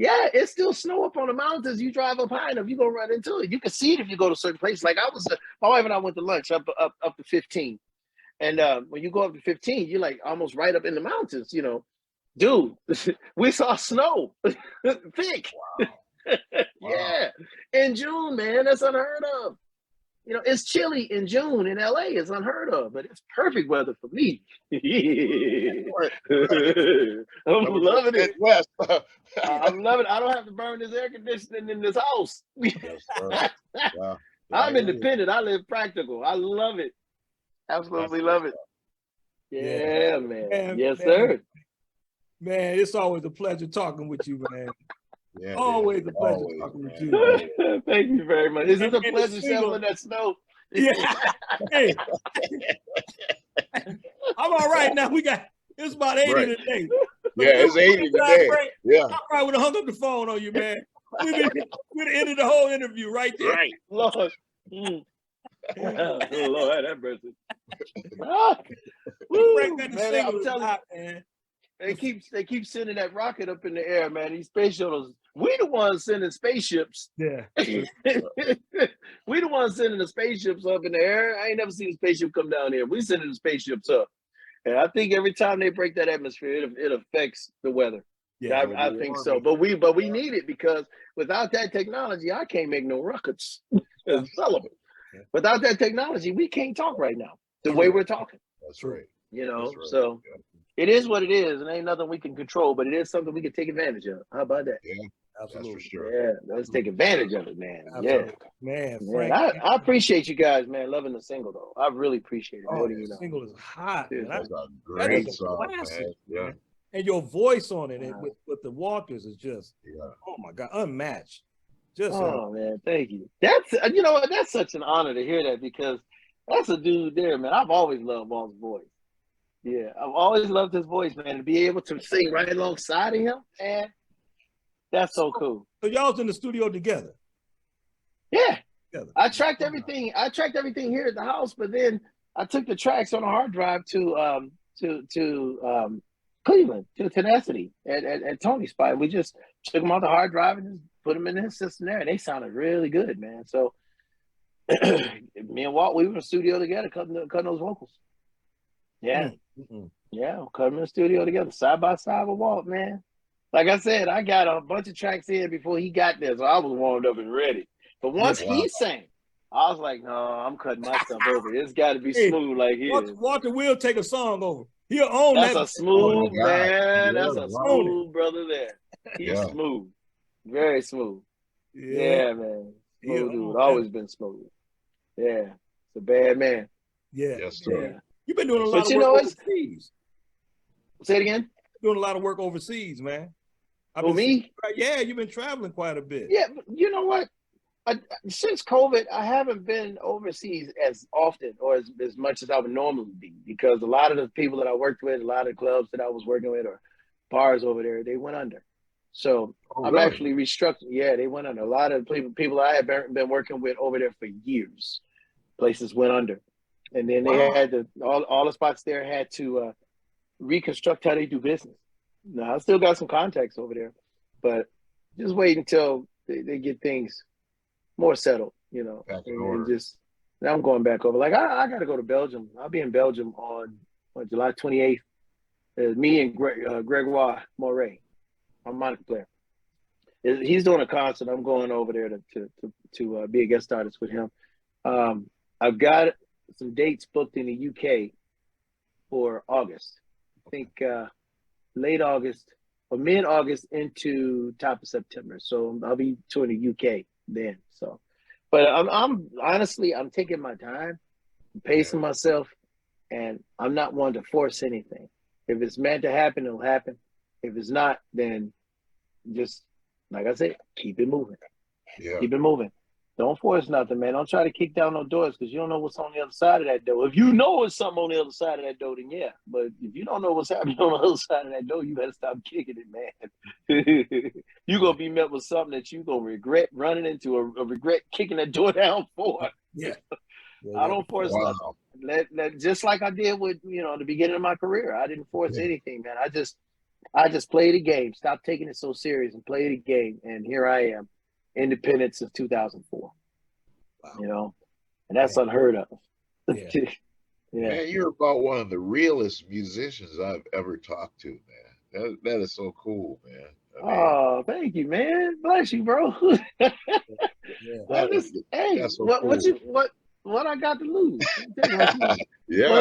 Yeah, it's still snow up on the mountains. You drive up high enough, you're gonna run into it. You can see it if you go to certain places. Like my wife and I went to lunch up to 15. And when you go up to 15, you're like almost right up in the mountains, Dude, we saw snow. Thick. Wow. Yeah. In June, man, that's unheard of. It's chilly in June in LA. It's unheard of, but it's perfect weather for me. I'm loving it. West. I'm loving it. I don't have to burn this air conditioning in this house. Yes, sir. Wow. I'm independent. I live practical. I love it. Absolutely love it. Yeah, man. Yes, sir. Man, it's always a pleasure talking with you, man. Yeah, always a pleasure talking with you. Thank you very much. Is it a pleasure shoveling that snow? Yeah. Hey. I'm all right now. It's about 80 today. Yeah, it's 80 today. Yeah. I probably would have hung up the phone on you, man. We'd have ended the whole interview right there. Right. Lord. Lord, that person. Man, I'm telling you, man. They keep sending that rocket up in the air, man. These space shuttles. We the ones sending spaceships. Yeah. We the ones sending the spaceships up in the air. I ain't never seen a spaceship come down here. We sending the spaceships up. And I think every time they break that atmosphere, it affects the weather. Yeah, I think so. But we need it, because without that technology, I can't make no records. Sullivan. Yeah. Without that technology, we can't talk right now the way we're talking. That's right. Right. So it is what it is, and ain't nothing we can control, but it is something we can take advantage of. How about that? Yeah, absolutely. That's for sure. Yeah, let's take advantage of it, man. Absolutely. Yeah. Man, Frank, I appreciate you guys, man, loving the single, though. I really appreciate it. The single is hot, man. That's a great song, man. Yeah. And your voice on it with the Walkers is just, oh my God, unmatched. Man, thank you. That's such an honor to hear that, because that's a dude there, man. I've always loved Walt's voice. Yeah, I've always loved his voice, man. To be able to sing right alongside of him, man, that's so cool. So y'all was in the studio together? Yeah. I tracked everything. I tracked everything here at the house, but then I took the tracks on a hard drive to Cleveland, to Tenacity at Tony's spot. We just took them on the hard drive and just put them in his system there, and they sounded really good, man. So me and Walt, we were in the studio together, cutting those vocals. Yeah. Mm-hmm. Yeah, we'll cut them in the studio together, side by side with Walt, man. Like I said, I got a bunch of tracks in before he got there, so I was warmed up and ready. But once he sang, I was like, no, I'm cutting my stuff over. It's got to be smooth like his. Walter will take a song over. He'll own that. That's a smooth man. That's a smooth brother there. He's smooth. Very smooth. Yeah, man. Smooth dude. Always been smooth. Yeah. It's a bad man. Yeah. Yes, sir. Yeah. You've been doing a lot of work overseas. Say it again? Doing a lot of work overseas, man. Me? Yeah, you've been traveling quite a bit. Yeah, but you know what? Since COVID, I haven't been overseas as often or as much as I would normally be, because a lot of the people that I worked with, a lot of clubs that I was working with, or bars over there, they went under. So I'm actually restructuring. Yeah, they went under. A lot of people I had been working with over there for years, places went under. And then they had to, all the spots there had to reconstruct how they do business. Now, I still got some contacts over there, but just wait until they get things more settled, and just, now I'm going back over. Like, I got to go to Belgium. I'll be in Belgium on July 28th. Me and Gregoire Moret, my Monica player. He's doing a concert. I'm going over there to be a guest artist with him. I've got some dates booked in the UK for August. I think late August or mid-August into top of September. So I'll be touring the UK then. So, but I'm honestly, I'm taking my time, pacing myself, and I'm not one to force anything. If it's meant to happen, it'll happen. If it's not, then just like I said, keep it moving. Yeah. Keep it moving. Don't force nothing, man. Don't try to kick down no doors because you don't know what's on the other side of that door. If you know it's something on the other side of that door, then yeah. But if you don't know what's happening on the other side of that door, you better stop kicking it, man. You're going to be met with something that you're going to regret running into, a regret kicking that door down for. Yeah. I don't force nothing. Let just like I did with, the beginning of my career. I didn't force anything, man. I just played the game, stopped taking it so serious and played the game. And here I am. Independent since 2004. Wow. And that's unheard of. Yeah. Man, you're about one of the realest musicians I've ever talked to, man. That is so cool, man. Oh, thank you, man. Bless you, bro. Hey, what I got to lose?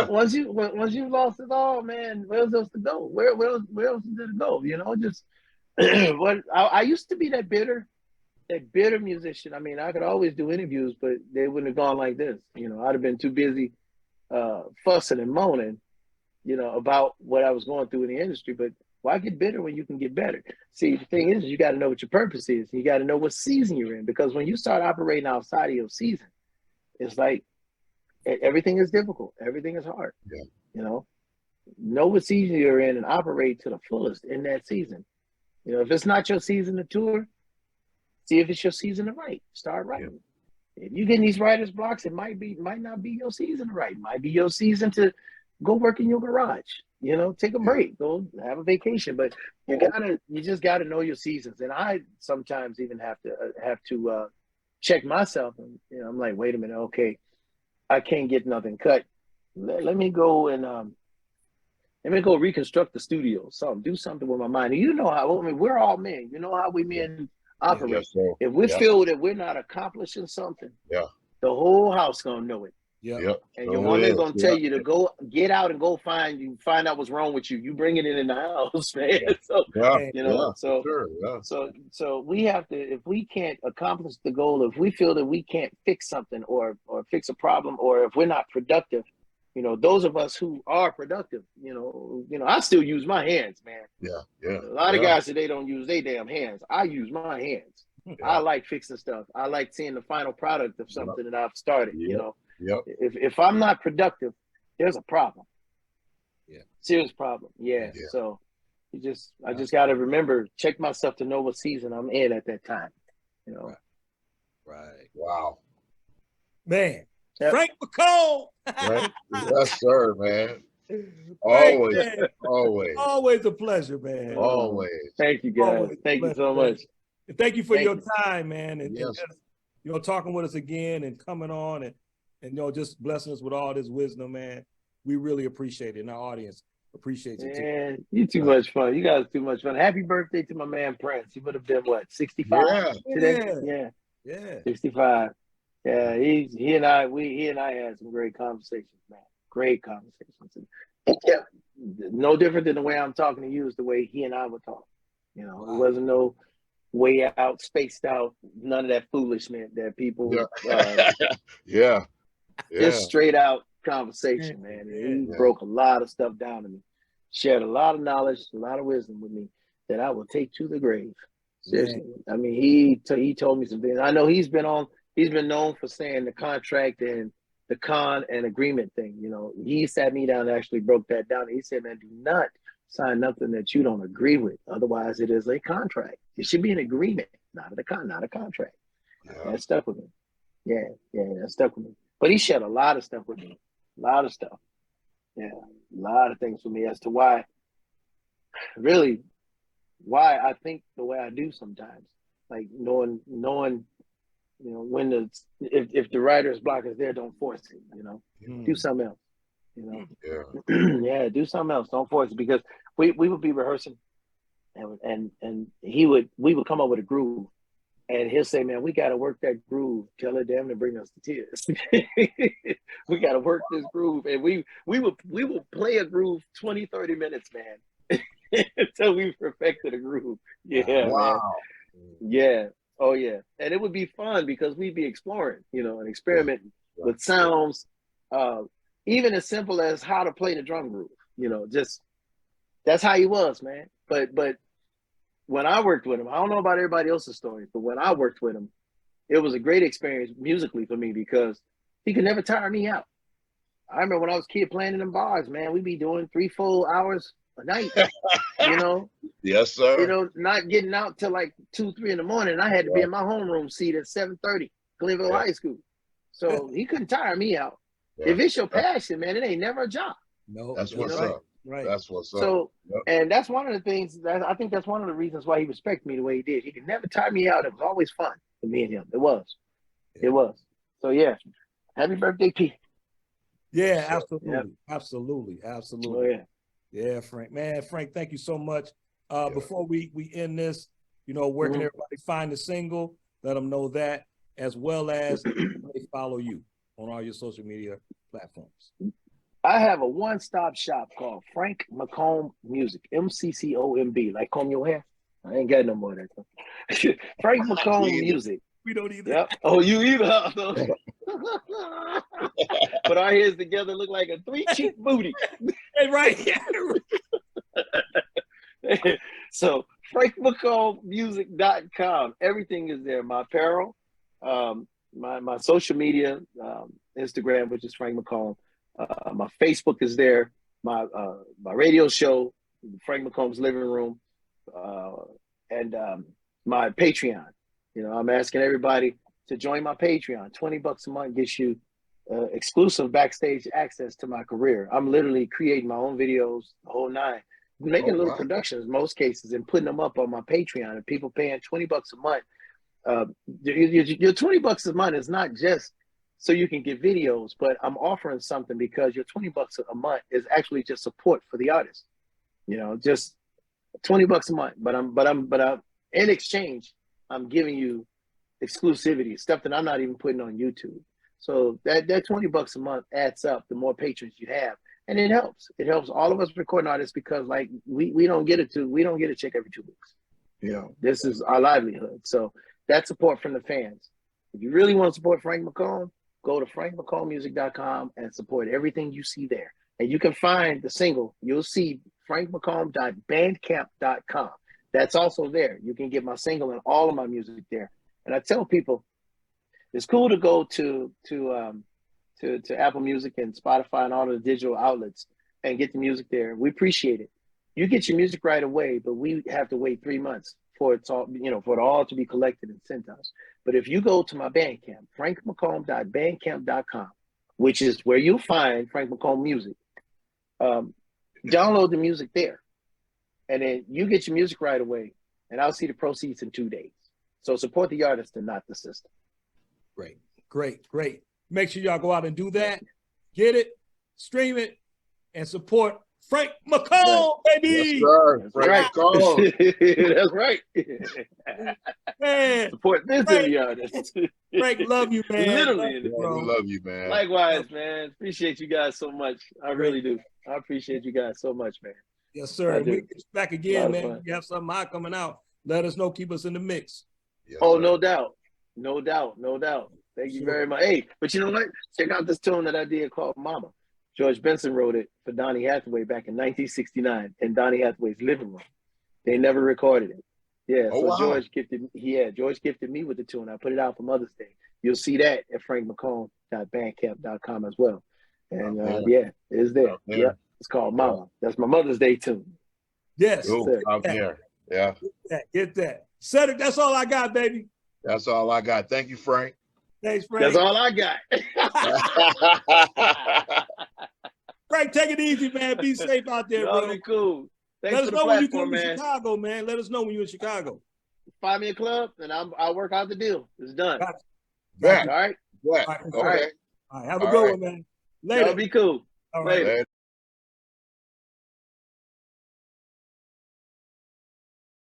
Once you lost it all, man, where else to go? Where else did it go? Just what I used to be that bitter musician. I mean, I could always do interviews, but they wouldn't have gone like this. I'd have been too busy fussing and moaning, about what I was going through in the industry. But why get bitter when you can get better? See, the thing is you got to know what your purpose is. You got to know what season you're in, because when you start operating outside of your season, it's like everything is difficult. Everything is hard. Yeah. Know what season you're in and operate to the fullest in that season. If it's not your season to tour, see if it's your season to write. Start writing. If you get these writer's blocks, it might not be your season to write. It might be your season to go work in your garage. Take a break, go have a vacation. But you just gotta know your seasons. And I sometimes even have to check myself. And I'm like, wait a minute, okay, I can't get nothing cut. Let me go and reconstruct the studio. Do something with my mind. And how we're all men. You know how we men operate. If we feel that we're not accomplishing something, the whole house gonna know it. And your woman's gonna tell you to go get out and go find out what's wrong with you. You bring it in the house, man. So we have to, if we can't accomplish the goal, if we feel that we can't fix something or fix a problem, or if we're not productive, those of us who are productive, I still use my hands, man. A lot of guys say they don't use their damn hands. I use my hands. I like fixing stuff. I like seeing the final product of something that I've started. If I'm not productive, there's a problem. Serious problem. So I just got to remember, check myself to know what season I'm in at that time. Right. Wow. Man. Frank McComb. Right? Yes, sir, man. Always a pleasure, man. Always. Thank you, guys. Always. Thank you so much. And thank you for your time, man. And talking with us again and coming on and just blessing us with all this wisdom, man. We really appreciate it. And our audience appreciates it too. Man, you too much fun. You guys too much fun. Happy birthday to my man Prince. He would have been 65 today? Yeah. 65. Yeah, he and I had some great conversations, man. Great conversations. No different than the way I'm talking to you is the way he and I would talk. It wasn't no way out, spaced out, none of that foolishness that people. Just straight out conversation, man. And he broke a lot of stuff down to me, shared a lot of knowledge, a lot of wisdom with me that I will take to the grave. Seriously, I mean, he told me some things. I know he's been known for saying the contract and the con and agreement thing. He sat me down and actually broke that down. He said, man, do not sign nothing that you don't agree with. Otherwise, it is a contract. It should be an agreement, not a contract. That stuck with me. That stuck with me. But he shared a lot of stuff with me. A lot of stuff. A lot of things with me as to why I think the way I do sometimes. Like knowing when if the writer's block is there, don't force it. Do something else. Do something else. Don't force it, because we would be rehearsing, and we would come up with a groove, and he'll say, "Man, we got to work that groove. Tell her damn to bring us to tears. We got to work this groove," and we would play a groove 20, 30 minutes, man, until we perfected a groove. Man. Yeah. Oh yeah, and it would be fun because we'd be exploring, and experimenting with sounds, even as simple as how to play the drum groove. Just that's how he was, man. But when I worked with him, I don't know about everybody else's stories, but when I worked with him, it was a great experience musically for me because he could never tire me out. I remember when I was a kid playing in them bars, man, we'd be doing 3 full hours a night, Yes, sir. Not getting out till like 2, 3 in the morning. And I had to be in my homeroom seat at 7:30, Glenville High School. So he couldn't tire me out. If it's your passion, man, it ain't never a job. No, that's what's up. Right. That's what's up. So, and that's one of the things that I think that's one of the reasons why he respected me the way he did. He could never tire me out. It was always fun for me and him. It was. It was. So yeah. Happy birthday, P. Yeah, absolutely. Absolutely. Absolutely. Oh, yeah. Yeah, Frank. Man, Frank, thank you so much. Before we end this, where can everybody find the single? Let them know that, as well as they follow you on all your social media platforms. I have a one-stop shop called Frank McComb Music, MCCOMB, like comb your hair. I ain't got no more of that. Frank McComb Music. We don't either. Yep. Oh, you either. Put our heads together, look like a 3-cheek booty. Hey, right. So frankmccombmusic.com. Everything is there. My apparel, my social media, Instagram, which is Frank McComb. My Facebook is there. My radio show, Frank McComb's Living Room, and my Patreon. I'm asking everybody to join my Patreon. $20 a month gets you exclusive backstage access to my career. I'm literally creating my own videos, the whole nine, making little productions in most cases and putting them up on my Patreon. And people paying $20 a month. Your $20 a month is not just so you can get videos, but I'm offering something because your $20 a month is actually just support for the artist. Just $20 a month. But I'm in exchange, I'm giving you exclusivity, stuff that I'm not even putting on YouTube. So that $20 a month adds up the more patrons you have. And it helps. It helps all of us recording artists because like we don't get a check every 2 weeks. This is our livelihood. So that support from the fans. If you really want to support Frank McComb, go to frankmccombmusic.com and support everything you see there. And you can find the single. You'll see frankmccomb.bandcamp.com. That's also there. You can get my single and all of my music there. And I tell people, it's cool to go to Apple Music and Spotify and all the digital outlets and get the music there. We appreciate it. You get your music right away, but we have to wait 3 months for it all to be collected and sent to us. But if you go to my Bandcamp, frankmccomb.bandcamp.com, which is where you'll find Frank McComb Music, download the music there. And then you get your music right away, and I'll see the proceeds in 2 days. So support the artist and not the system. Great. Make sure y'all go out and do that. Get it, stream it, and support Frank McComb, baby. Yes, sir. Frank McComb. That's right. Man, support this Frank, in the artist. Frank, love you, man. Literally. We love you, man. Likewise, man. Appreciate you guys so much. I really do. I appreciate you guys so much, man. Yes, sir. We get you back again, man. You have something hot coming out. Let us know. Keep us in the mix. Yes, sir. No doubt. Thank you very much. Hey, but you know what? Check out this tune that I did called Mama. George Benson wrote it for Donny Hathaway back in 1969 in Donny Hathaway's living room. They never recorded it. Yeah, George gifted me with the tune. I put it out for Mother's Day. You'll see that at frankmccomb.bandcamp.com as well. And it's there. Yeah, it's called Mama. That's my Mother's Day tune. Yes. I'm here. Yeah. Get that. Cedric, that's all I got, baby. That's all I got. Thank you, Frank. Thanks, Frank. That's all I got. Frank, take it easy, man. Be safe out there, bro. Be cool. Thanks Let us know when you come to man. Chicago, man. Let us know when you're in Chicago. Find me a club, and I'll work out the deal. It's done. Gotcha. Back. All right. Okay. All right. Have a good one, man. Later. Y'all be cool. All right. Later.